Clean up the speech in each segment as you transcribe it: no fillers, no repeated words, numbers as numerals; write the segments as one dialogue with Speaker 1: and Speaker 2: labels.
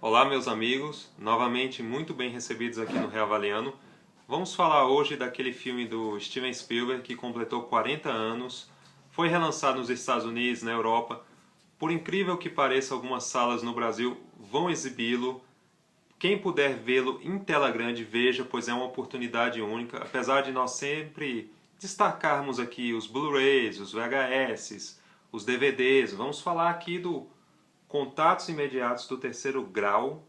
Speaker 1: Olá, meus amigos, novamente muito bem recebidos aqui no Reavaliando. Vamos falar hoje daquele filme do Steven Spielberg que completou 40 anos, foi relançado nos Estados Unidos, na Europa. Por incrível que pareça, algumas salas no Brasil vão exibi-lo. Quem puder vê-lo em tela grande, veja, pois é uma oportunidade única. Apesar de nós sempre destacarmos aqui os Blu-rays, os VHS, os DVDs, vamos falar aqui do Contatos Imediatos do Terceiro Grau,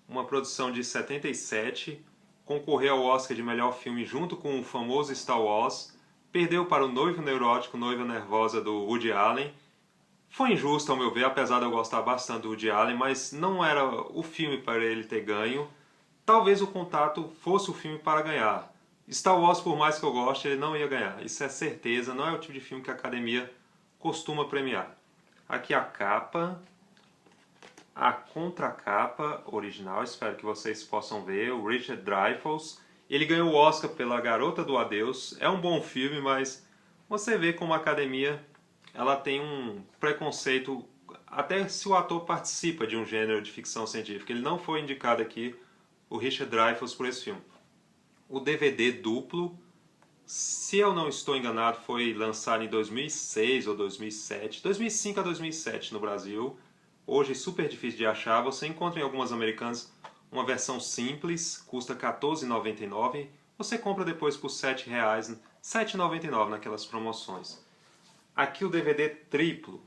Speaker 1: uma produção de 77, concorreu ao Oscar de melhor filme junto com o famoso Star Wars, perdeu para o Noivo Neurótico, Noiva Nervosa do Woody Allen. Foi injusto ao meu ver, apesar de eu gostar bastante do Woody Allen, mas não era o filme para ele ter ganho. Talvez o Contato fosse o filme para ganhar. Star Wars, por mais que eu goste, ele não ia ganhar. Isso é certeza, não é o tipo de filme que a academia costuma premiar. Aqui a capa, a contracapa original, espero que vocês possam ver, o Richard Dreyfuss. Ele ganhou o Oscar pela Garota do Adeus. É um bom filme, mas você vê como a academia ela tem um preconceito, até se o ator participa de um gênero de ficção científica. Ele não foi indicado aqui, o Richard Dreyfuss, por esse filme. O DVD duplo, se eu não estou enganado, foi lançado em 2006 ou 2007, 2005 a 2007 no Brasil. Hoje é super difícil de achar, você encontra em algumas americanas uma versão simples, custa R$ 14,99. Você compra depois por R$ 7,00, R$ 7,99 naquelas promoções. Aqui o DVD triplo,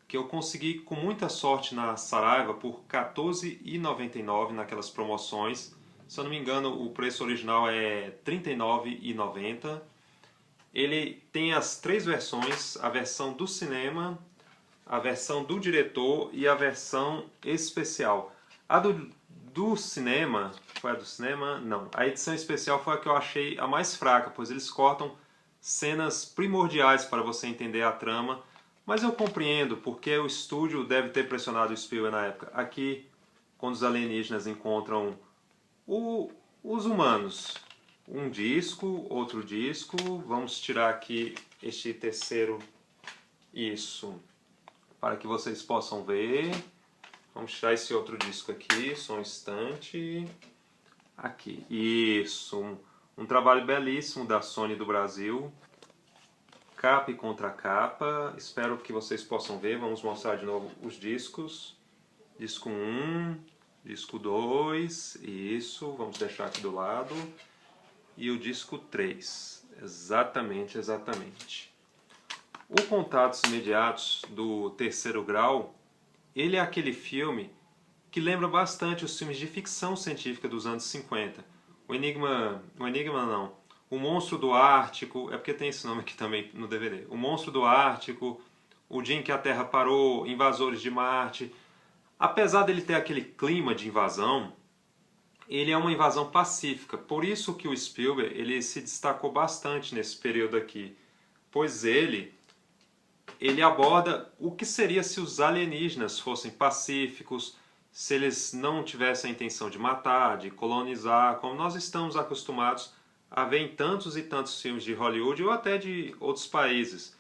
Speaker 1: que eu consegui com muita sorte na Saraiva por R$ 14,99 naquelas promoções. Se eu não me engano, o preço original é R$ 39,90. Ele tem as três versões, a versão do cinema, a versão do diretor e a versão especial. A do cinema, foi a do cinema? Não. A edição especial foi a que eu achei a mais fraca, pois eles cortam cenas primordiais para você entender a trama, mas eu compreendo porque o estúdio deve ter pressionado o Spielberg na época. Aqui, quando os alienígenas encontram os humanos, um disco, outro disco, vamos tirar aqui este terceiro, isso, para que vocês possam ver. Vamos tirar esse outro disco aqui, só um instante. Aqui, isso, um trabalho belíssimo da Sony do Brasil. Capa e contracapa, espero que vocês possam ver. Vamos mostrar de novo os discos. Disco 1, disco 2, isso, vamos deixar aqui do lado. E o disco 3, exatamente. O Contatos Imediatos do Terceiro Grau, ele é aquele filme que lembra bastante os filmes de ficção científica dos anos 50. O Monstro do Ártico, é porque tem esse nome aqui também no DVD. O Monstro do Ártico, O Dia em que a Terra Parou, Invasores de Marte. Apesar dele ter aquele clima de invasão, ele é uma invasão pacífica. Por isso que o Spielberg ele se destacou bastante nesse período aqui. Pois ele aborda o que seria se os alienígenas fossem pacíficos, se eles não tivessem a intenção de matar, de colonizar, como nós estamos acostumados a ver em tantos e tantos filmes de Hollywood ou até de outros países.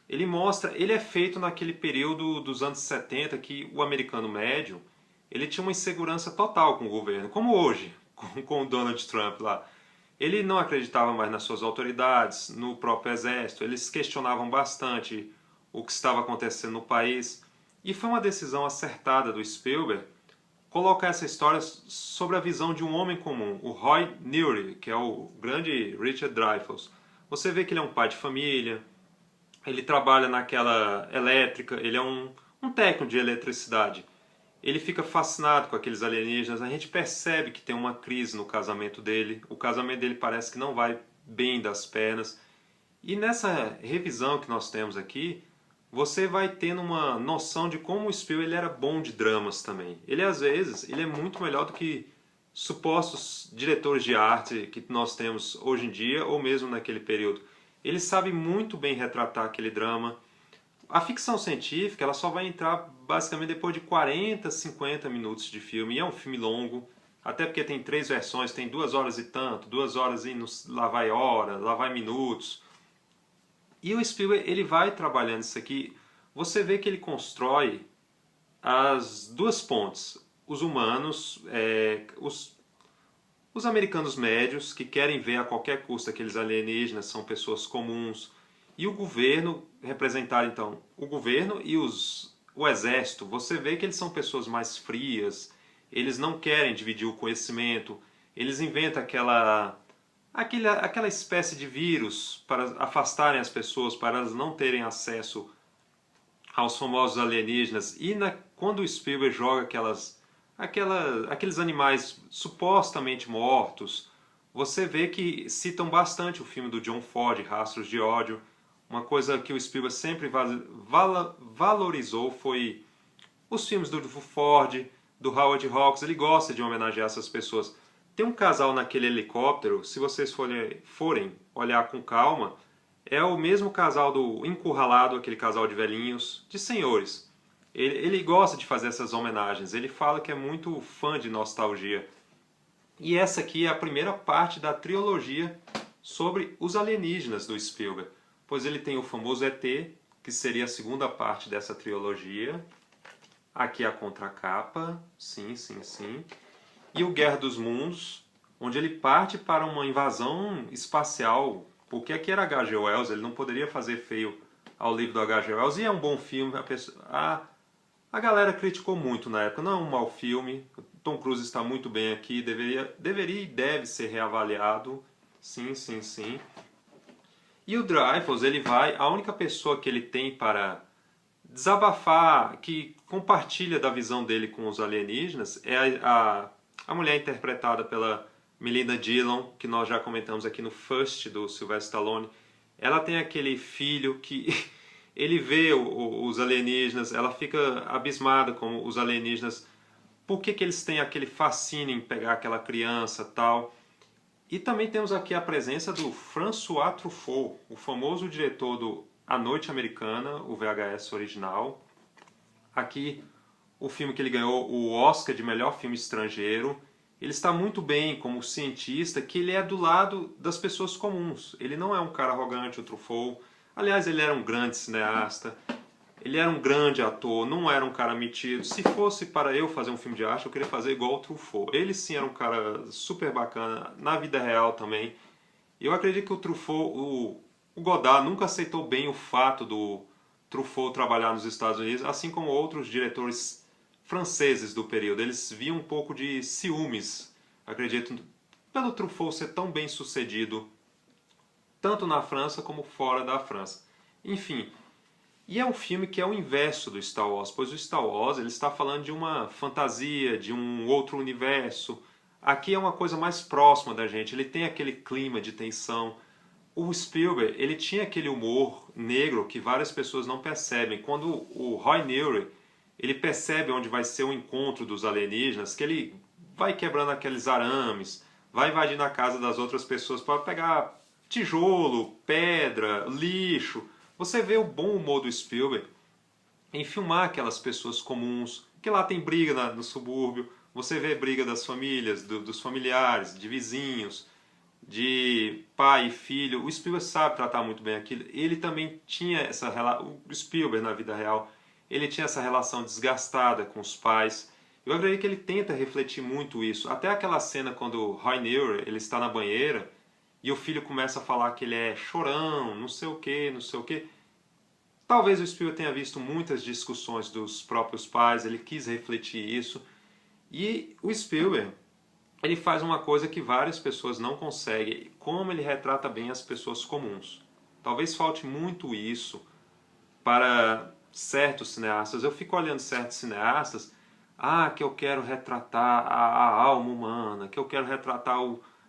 Speaker 1: Ele é feito naquele período dos anos 70 que o americano médio ele tinha uma insegurança total com o governo, como hoje, com o Donald Trump lá. Ele não acreditava mais nas suas autoridades, no próprio exército, eles questionavam bastante o que estava acontecendo no país. E foi uma decisão acertada do Spielberg colocar essa história sobre a visão de um homem comum, o Roy Neary, que é o grande Richard Dreyfuss. Você vê que ele é um pai de família, ele trabalha naquela elétrica, ele é um técnico de eletricidade. Ele fica fascinado com aqueles alienígenas, a gente percebe que tem uma crise no casamento dele, o casamento dele parece que não vai bem das pernas. E nessa revisão que nós temos aqui, você vai tendo uma noção de como o Spielberg ele era bom de dramas também. Ele às vezes ele é muito melhor do que supostos diretores de arte que nós temos hoje em dia ou mesmo naquele período. Ele sabe muito bem retratar aquele drama. A ficção científica ela só vai entrar basicamente depois de 40, 50 minutos de filme. E é um filme longo, até porque tem três versões, tem 2 horas e tanto, 2 horas e lá vai hora, lá vai minutos. E o Spielberg ele vai trabalhando isso aqui. Você vê que ele constrói as duas pontes. os humanos, os americanos médios que querem ver a qualquer custo aqueles alienígenas, são pessoas comuns, e o governo, representar então o governo e o exército, você vê que eles são pessoas mais frias, eles não querem dividir o conhecimento, eles inventam aquela espécie de vírus para afastarem as pessoas, para elas não terem acesso aos famosos alienígenas. E quando o Spielberg joga aqueles animais supostamente mortos, você vê que citam bastante o filme do John Ford, Rastros de Ódio. Uma coisa que o Spielberg sempre valorizou foi os filmes do Ford, do Howard Hawks. Ele gosta de homenagear essas pessoas. Tem um casal naquele helicóptero, se vocês forem olhar com calma, é o mesmo casal do Encurralado, aquele casal de velhinhos, de senhores. Ele gosta de fazer essas homenagens, ele fala que é muito fã de nostalgia. E essa aqui é a primeira parte da trilogia sobre os alienígenas do Spielberg, pois ele tem o famoso ET, que seria a segunda parte dessa trilogia. Aqui a contracapa, sim, sim, sim. E o Guerra dos Mundos, onde ele parte para uma invasão espacial, porque aqui era H.G. Wells, ele não poderia fazer feio ao livro do H.G. Wells, e é um bom filme. A galera criticou muito na época, não é um mau filme, Tom Cruise está muito bem aqui, deveria e deve ser reavaliado, sim, sim, sim. E o Dreyfuss, a única pessoa que ele tem para desabafar, que compartilha da visão dele com os alienígenas, é a mulher interpretada pela Melinda Dillon, que nós já comentamos aqui no First, do Sylvester Stallone. Ela tem aquele filho que ele vê os alienígenas, ela fica abismada com os alienígenas, por que eles têm aquele fascínio em pegar aquela criança e tal. E também temos aqui a presença do François Truffaut, o famoso diretor do A Noite Americana, o VHS original. Aqui o filme que ele ganhou o Oscar de melhor filme estrangeiro. Ele está muito bem como cientista, que ele é do lado das pessoas comuns. Ele não é um cara arrogante, o Truffaut. Aliás, ele era um grande cineasta. Ele era um grande ator, não era um cara metido. Se fosse para eu fazer um filme de arte, eu queria fazer igual o Truffaut. Ele sim era um cara super bacana, na vida real também. Eu acredito que o Truffaut, o Godard nunca aceitou bem o fato do Truffaut trabalhar nos Estados Unidos, assim como outros diretores franceses do período. Eles viam um pouco de ciúmes, acredito, pelo Truffaut ser tão bem sucedido, tanto na França como fora da França. Enfim, e é um filme que é o inverso do Star Wars, pois o Star Wars ele está falando de uma fantasia, de um outro universo. Aqui é uma coisa mais próxima da gente, ele tem aquele clima de tensão. O Spielberg, ele tinha aquele humor negro que várias pessoas não percebem. Quando o Roy Neary, ele percebe onde vai ser o encontro dos alienígenas, que ele vai quebrando aqueles arames, vai invadindo a casa das outras pessoas para pegar tijolo, pedra, lixo. Você vê o bom humor do Spielberg em filmar aquelas pessoas comuns, que lá tem briga no subúrbio, você vê briga das famílias, dos familiares, de vizinhos, de pai e filho. O Spielberg sabe tratar muito bem aquilo. Ele também tinha essa relação, o Spielberg na vida real, ele tinha essa relação desgastada com os pais. Eu acredito que ele tenta refletir muito isso. Até aquela cena quando o Roy Neary, ele está na banheira e o filho começa a falar que ele é chorão, não sei o que, não sei o que. Talvez o Spielberg tenha visto muitas discussões dos próprios pais, ele quis refletir isso. E o Spielberg, ele faz uma coisa que várias pessoas não conseguem, como ele retrata bem as pessoas comuns. Talvez falte muito isso para certos cineastas. Eu fico olhando certos cineastas, que eu quero retratar a alma humana, que eu quero retratar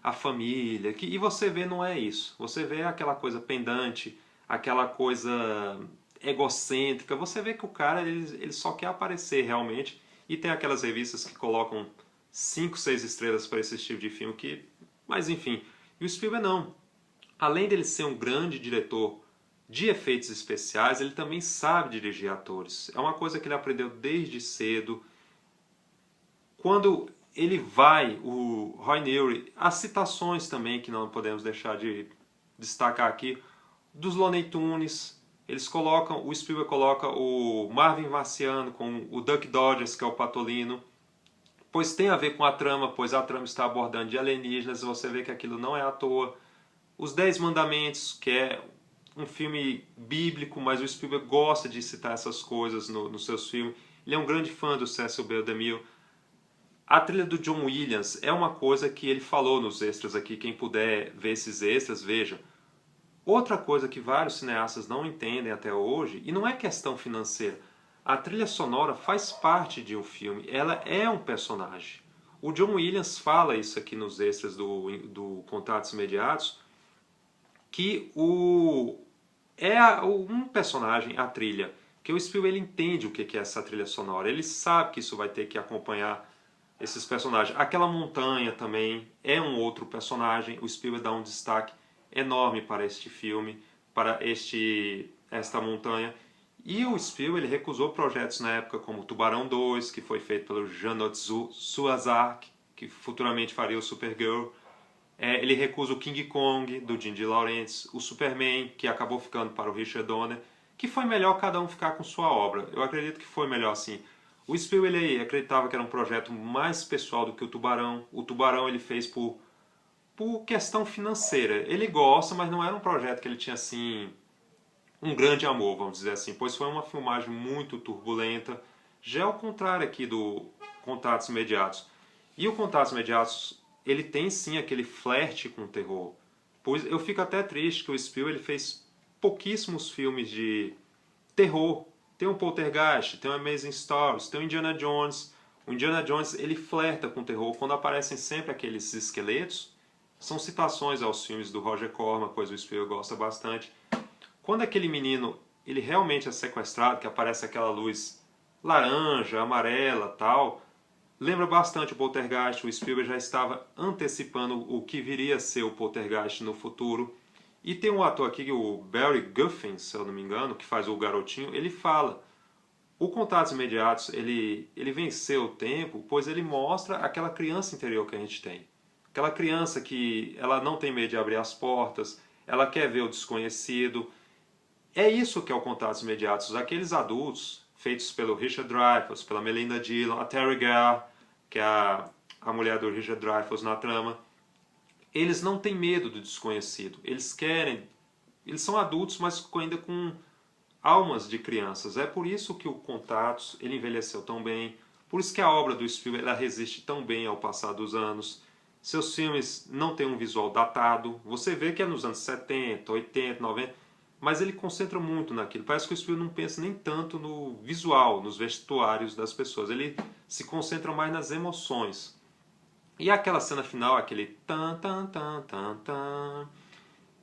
Speaker 1: a família, e você vê não é isso. Você vê aquela coisa pendante, aquela coisa egocêntrica, você vê que o cara ele só quer aparecer realmente, e tem aquelas revistas que colocam 5, 6 estrelas para esse tipo de filme, mas enfim. E o Spielberg não. Além dele ser um grande diretor de efeitos especiais, ele também sabe dirigir atores. É uma coisa que ele aprendeu desde cedo. Quando ele vai, o Roy Neary, as citações também, que não podemos deixar de destacar aqui, dos Looney Tunes, o Spielberg coloca o Marvin Marciano com o Duck Dodgers, que é o Patolino. pois tem a ver com a trama, pois a trama está abordando de alienígenas, você vê que aquilo não é à toa. Os Dez Mandamentos, que é um filme bíblico, mas o Spielberg gosta de citar essas coisas nos seus filmes. Ele é um grande fã do Cecil B. DeMille. A trilha do John Williams é uma coisa que ele falou nos extras aqui, quem puder ver esses extras, veja. Outra coisa que vários cineastas não entendem até hoje, e não é questão financeira, a trilha sonora faz parte de um filme, ela é um personagem. O John Williams fala isso aqui nos extras do Contatos Imediatos, que um personagem, a trilha, que o Spielberg ele entende o que é essa trilha sonora, ele sabe que isso vai ter que acompanhar esses personagens. Aquela montanha também é um outro personagem, o Spielberg dá um destaque enorme para este filme, para esta montanha. E o Spielberg ele recusou projetos na época como Tubarão 2, que foi feito pelo Janot Suazak, que futuramente faria o Supergirl. Ele recusa o King Kong, do Jim de Laurentiis, o Superman, que acabou ficando para o Richard Donner, que foi melhor cada um ficar com sua obra. Eu acredito que foi melhor assim. O Spielberg ele acreditava que era um projeto mais pessoal do que o Tubarão. O Tubarão ele fez por questão financeira. Ele gosta, mas não era um projeto que ele tinha assim um grande amor, vamos dizer assim, pois foi uma filmagem muito turbulenta. Já é o contrário aqui do Contatos Imediatos. E o Contatos Imediatos, ele tem sim aquele flerte com o terror. Pois eu fico até triste que o Spielberg ele fez pouquíssimos filmes de terror. Tem o Poltergeist, tem o Amazing Stories, tem o Indiana Jones. O Indiana Jones ele flerta com o terror. Quando aparecem sempre aqueles esqueletos, são citações aos filmes do Roger Corman, pois o Spielberg gosta bastante. Quando aquele menino ele realmente é sequestrado, que aparece aquela luz laranja, amarela, tal, lembra bastante o Poltergeist. O Spielberg já estava antecipando o que viria a ser o Poltergeist no futuro. E tem um ator aqui, o Barry Guffin, se eu não me engano, que faz o garotinho, ele fala: o Contatos Imediatos, ele venceu o tempo, pois ele mostra aquela criança interior que a gente tem. Aquela criança que ela não tem medo de abrir as portas, ela quer ver o desconhecido. É isso que é o Contatos Imediatos. Aqueles adultos, feitos pelo Richard Dreyfuss, pela Melinda Dillon, a Terry Garr, que é a mulher do Richard Dreyfuss na trama, eles não têm medo do desconhecido. Eles são adultos, mas ainda com almas de crianças. É por isso que o Contatos ele envelheceu tão bem. Por isso que a obra do Spielberg ela resiste tão bem ao passar dos anos. Seus filmes não têm um visual datado. Você vê que é nos anos 70, 80, 90, mas ele concentra muito naquilo. Parece que o Spielberg não pensa nem tanto no visual, nos vestuários das pessoas. Ele se concentra mais nas emoções. E aquela cena final, aquele tan tan tan tan tan,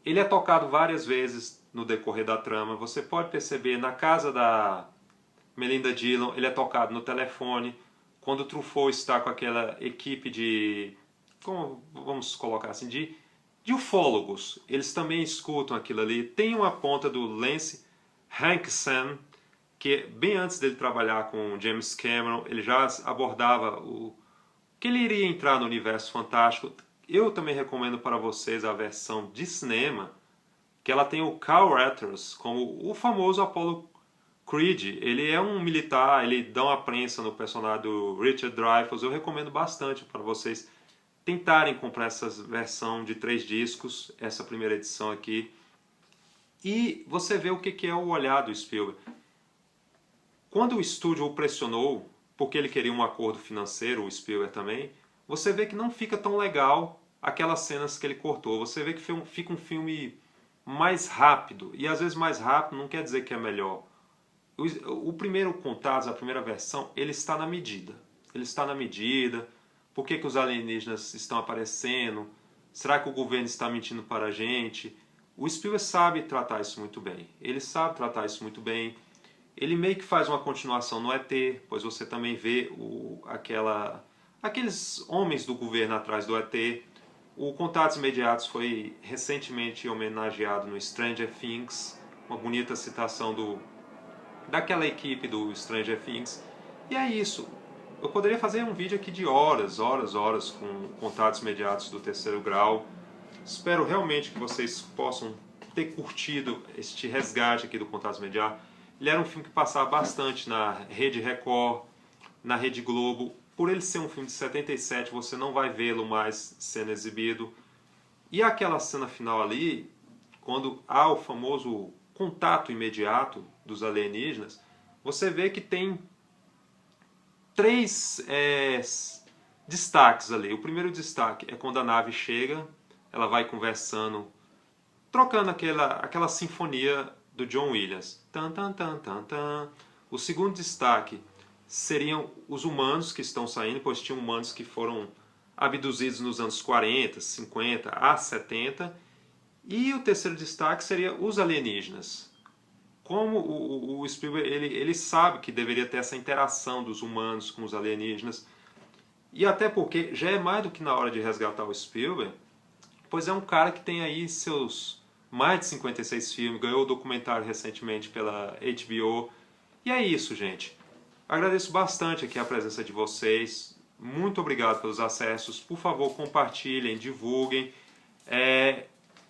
Speaker 1: ele é tocado várias vezes no decorrer da trama. Você pode perceber na casa da Melinda Dillon, ele é tocado no telefone. Quando o Truffaut está com aquela equipe de, como vamos colocar assim, de ufólogos, eles também escutam aquilo ali. Tem uma ponta do Lance Henriksen, que bem antes dele trabalhar com James Cameron, ele já abordava que ele iria entrar no universo fantástico. Eu também recomendo para vocês a versão de cinema, que ela tem o Carl Weathers como o famoso Apollo Creed. Ele é um militar, ele dá uma prensa no personagem do Richard Dreyfuss. Eu recomendo bastante para vocês tentarem comprar essa versão de 3 discos, essa primeira edição aqui. E você vê o que é o olhar do Spielberg. Quando o estúdio o pressionou, porque ele queria um acordo financeiro, o Spielberg também, você vê que não fica tão legal aquelas cenas que ele cortou. Você vê que fica um filme mais rápido. E às vezes mais rápido não quer dizer que é melhor. O primeiro Contatos, a primeira versão, ele está na medida. Ele está na medida. Por que os alienígenas estão aparecendo? Será que o governo está mentindo para a gente? O Spielberg sabe tratar isso muito bem. Ele sabe tratar isso muito bem. Ele meio que faz uma continuação no ET, pois você também vê aqueles homens do governo atrás do ET. O Contatos Imediatos foi recentemente homenageado no Stranger Things, uma bonita citação daquela equipe do Stranger Things. E é isso. Eu poderia fazer um vídeo aqui de horas com Contatos Imediatos do Terceiro Grau. Espero realmente que vocês possam ter curtido este resgate aqui do Contatos Imediatos. Ele era um filme que passava bastante na Rede Record, na Rede Globo. por ele ser um filme de 77, você não vai vê-lo mais sendo exibido. E aquela cena final ali, quando há o famoso contato imediato dos alienígenas, você vê que tem três destaques ali. O primeiro destaque é quando a nave chega, ela vai conversando, trocando aquela sinfonia do John Williams. Tan, tan, tan, tan, tan. O segundo destaque seriam os humanos que estão saindo, pois tinham humanos que foram abduzidos nos anos 40, 50 a 70. E o terceiro destaque seria os alienígenas. Como o Spielberg ele sabe que deveria ter essa interação dos humanos com os alienígenas, e até porque já é mais do que na hora de resgatar o Spielberg, pois é um cara que tem aí seus mais de 56 filmes, ganhou o documentário recentemente pela HBO. E é isso, gente. Agradeço bastante aqui a presença de vocês. Muito obrigado pelos acessos. Por favor, compartilhem, divulguem.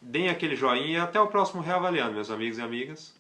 Speaker 1: Deem aquele joinha e até o próximo Reavaliando, meus amigos e amigas.